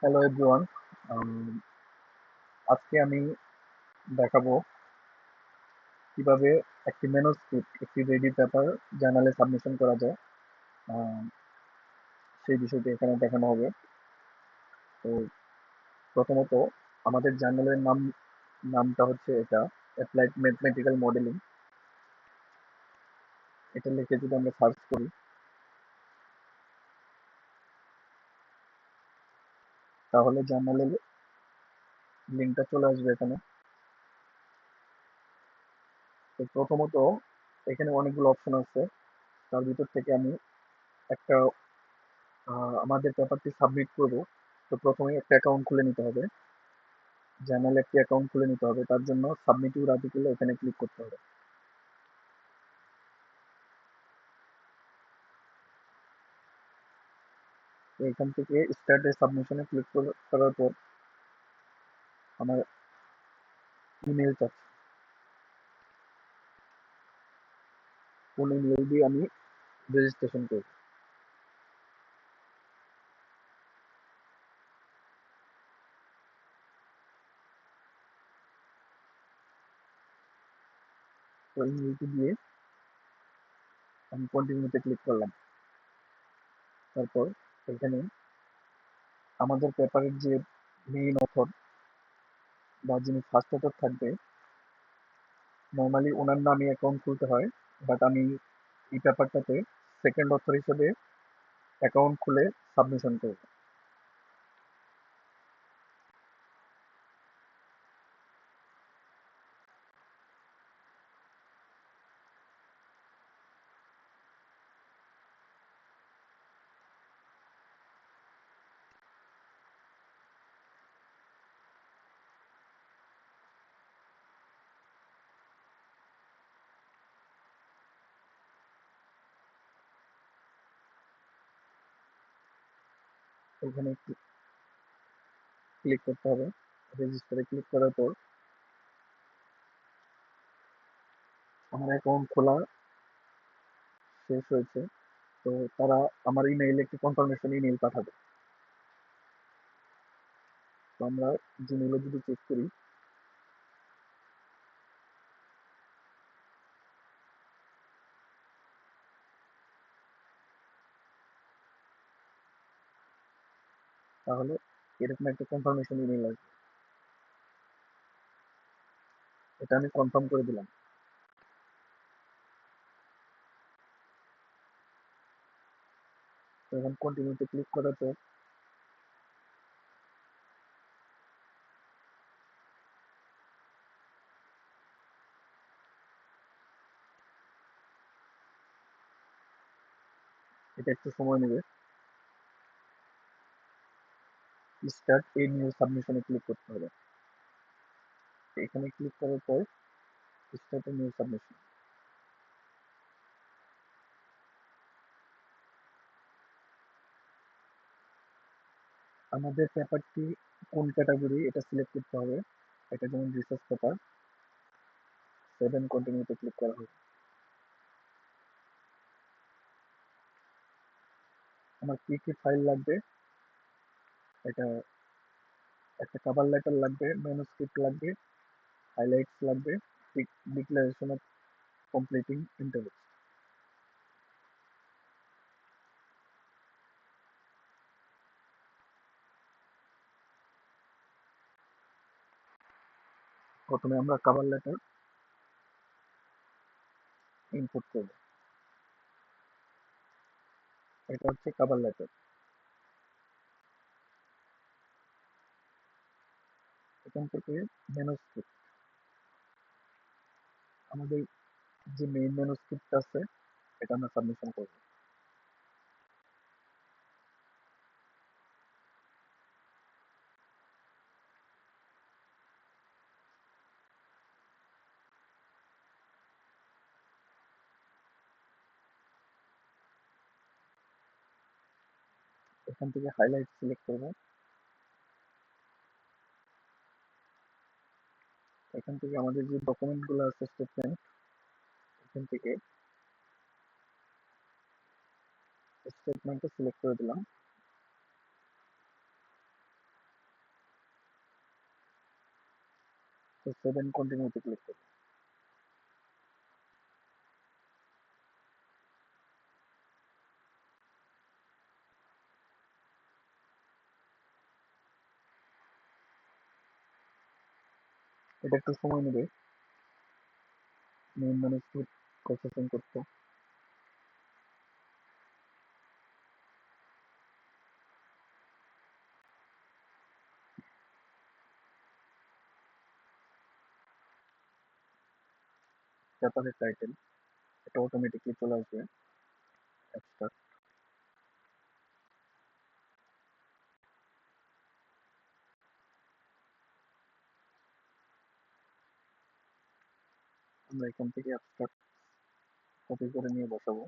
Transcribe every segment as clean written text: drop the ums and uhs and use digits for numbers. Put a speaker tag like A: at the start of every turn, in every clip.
A: Hello everyone. আজকে আমি দেখাবো কিভাবে একটি ম্যানুস্ক্রিপ্ট একটি রেডি পেপার জার্নালে সাবমিশন করা যায়। আম, সেই বিষয়টি এখানে দেখানো হবে। তো প্রথমত আমাদের জার্নালের নামটা হচ্ছে এটা অ্যাপ্লাইড ম্যাথমেটিক্যাল মডেলিং। এটা লিখে যদি আমরা সার্চ করি তাহলে জার্নালের লিঙ্কটা চলে আসবে এখানে। তো প্রথমত এখানে অনেকগুলো অপশন আছে, তার ভিতর থেকে আমি একটা আমাদের পেপারটি সাবমিট করব। তো প্রথমে একটা অ্যাকাউন্ট খুলে নিতে হবে, জার্নালে একটি অ্যাকাউন্ট খুলে নিতে হবে। তার জন্য সাবমিট ইউর আর্টিকেল এখানে ক্লিক করতে হবে। তো এখান থেকে স্টার্ট এ সাবমিশনে ক্লিক করার পর আমার ইমেল চাচ্ছে, কোন ইমেল দিয়ে আমি রেজিস্ট্রেশন করব। তো ইমেলটি দিয়ে আমি কন্টিনিউতে ক্লিক করলাম। তারপর এখানে আমাদের পেপারের যে মেইন অথর বা যিনি ফার্স্ট অথর থাকবে, নর্মালি ওনার নামে অ্যাকাউন্ট খুলতে হয়, বাট আমি এই পেপারটাতে সেকেন্ড অথর হিসেবে অ্যাকাউন্ট খুলে সাবমিশন করব। এখানে ক্লিক করতে হবে। রেজিস্টারে ক্লিক করার পর আমার অ্যাকাউন্ট খোলা শেষ হয়েছে। তো তারা আমার ইমেইলে একটি কনফার্মেশন ইমেইল পাঠাবে। তো আমরা জিমেইলে যদি চেক করি তাহলে এরকম একটা কনফার্মেশন ইমেইল আসবে। এটা আমি কনফার্ম করে দিলাম। তো এখন কন্টিনিউতে ক্লিক করার পর এটা একটু সময় নেবে। স্টার্ট এ নিউ সাবমিশনে ক্লিক করতে হবে। এখানে ক্লিক করার পর স্টার্ট এ নিউ সাবমিশন। আমাদের পেপারটি কোন ক্যাটাগরি এটা সিলেক্ট করতে হবে। এটা যেমন রিসার্চ পেপার, সেভেন কন্টিনিউতে ক্লিক করা হবে। আমার কি কি ফাইল লাগবে, এটা একটা কভার লেটার লাগবে, ম্যানুস্ক্রিপ্ট লাগবে, হাইলাইটস লাগবে, ডিক্লারেশন অফ কমপ্লিটিং ইন্টারভিউ। প্রথমে আমরা কভার লেটার ইনপুট করব। এটা হচ্ছে কভার লেটার। এখান থেকে ম্যানুস্ক্রিপ্ট, আমাদের যে মেইন ম্যানুস্ক্রিপ্ট আছে এটা আমরা সাবমিশন করব। এখান থেকে হাইলাইট সিলেক্ট করব। এখান থেকে আমাদের যে ডকুমেন্টগুলো আছে স্টেটমেন্ট, এখান থেকে স্টেটমেন্টটা সিলেক্ট করে দিলাম। তো সেভ এন্ড কন্টিনিউতে ক্লিক করব। এটা একটু সময় নেবে মেইন ম্যানেজমেন্ট প্রসেসিং করতে। পেপারের টাইটেল এটা অটোমেটিকলি চলে আসবে অ্যাবস্ট্রাক্ট। আমরা এখান থেকে অ্যাবস্ট্রাক্ট কপি করে নিয়ে বসাবো।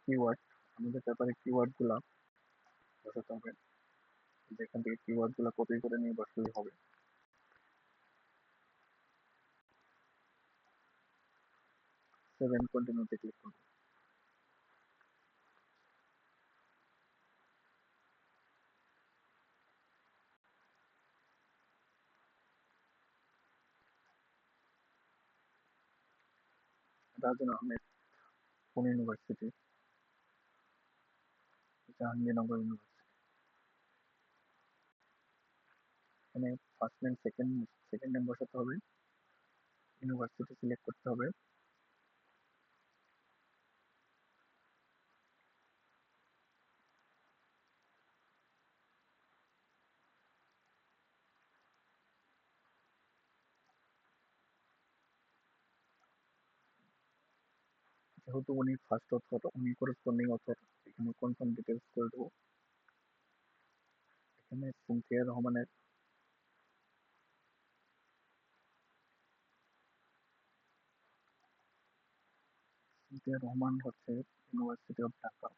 A: কিওয়ার্ড, আমাদের পেপারে কিওয়ার্ড গুলা বসাতে হবে। যেখান থেকে কিওয়ার্ড গুলা কপি করে নিয়ে বসালেই হবে। সেভ এন্ড কন্টিনিউতে ক্লিক করব। রাজন আহমেদ, পুনে ইউনিভার্সিটি, জাহাঙ্গীরনগর ইউনিভার্সিটি। এখানে ফার্স্ট নেম সেকেন্ড নেম বসাতে হবে, ইউনিভার্সিটি সিলেক্ট করতে হবে। যেহেতু উনি ফার্স্ট অথর, উনি করেসপন্ডিং অথর, এখানে কনফার্ম ডিটেলস করে দেবো। এখানে সিনথিয়া রহমানের হচ্ছে ইউনিভার্সিটি অফ ঢাকা।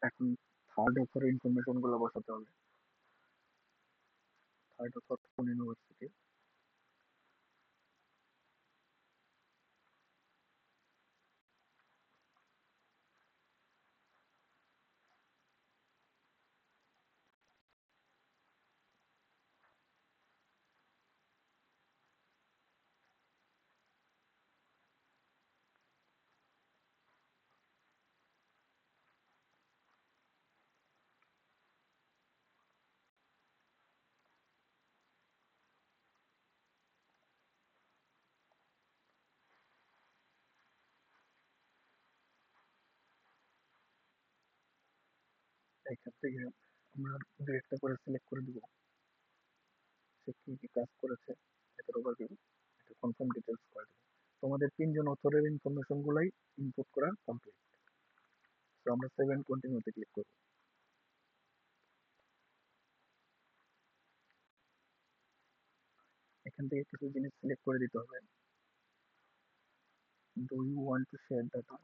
A: এখন থার্ড অথরের ইনফরমেশন গুলো বসাতে হবে। থার্ড অথর কোন ইউনিভার্সিটি, এখান থেকে আমরা দু একটা করে সিলেক্ট করে দিব। সে কি কি কাজ করেছে এটার ওভারভিউ, এটা কনফার্ম ডিটেলস করে দেবো। তোমাদের তিনজন অথরের ইনফরমেশন গুলাই ইনপুট করা কমপ্লিট। তো আমরা সেভ এন্ড কন্টিনিউতে ক্লিক করব। এখান থেকে কিছু জিনিস সিলেক্ট করে দিতে হবে। Do you want to share data?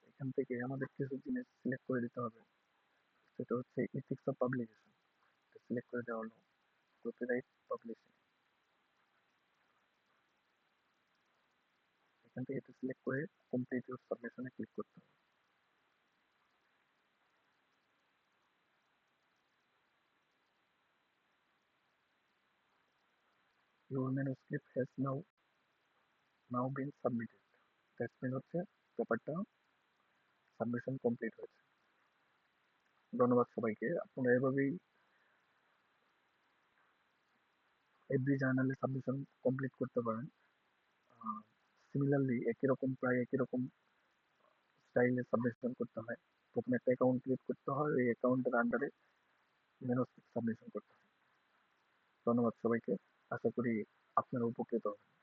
A: এখান থেকে আমাদের কিছু জিনিস সিলেক্ট করে দিতে হবে। সেটা হচ্ছে ইথিক্স অফ পাবলিকেশন, এটা সিলেক্ট করে দেওয়া হলো। কপিরাইট পাবলিশিং, এখান থেকে এটা সিলেক্ট করে কমপ্লিট ইউর সাবমিশনে ক্লিক করতে হবে। Your manuscript has now been submitted. That's mean হচ্ছে পেপারটা সাবমিশন কমপ্লিট হয়েছে। ধন্যবাদ সবাইকে। আপনারা এভাবেই এভরি জার্নালে সাবমিশন কমপ্লিট করতে পারেন। সিমিলারলি প্রায় একই রকম স্টাইলে সাবমিশন করতে হয়। প্রথমে একটা অ্যাকাউন্ট ক্রিয়েট করতে হয়, এই অ্যাকাউন্টের আন্ডারে ম্যানুস্ক্রিপ্ট সাবমিশন করতে হয়। ধন্যবাদ সবাইকে। আশা করি আপনারা উপকৃত হবেন।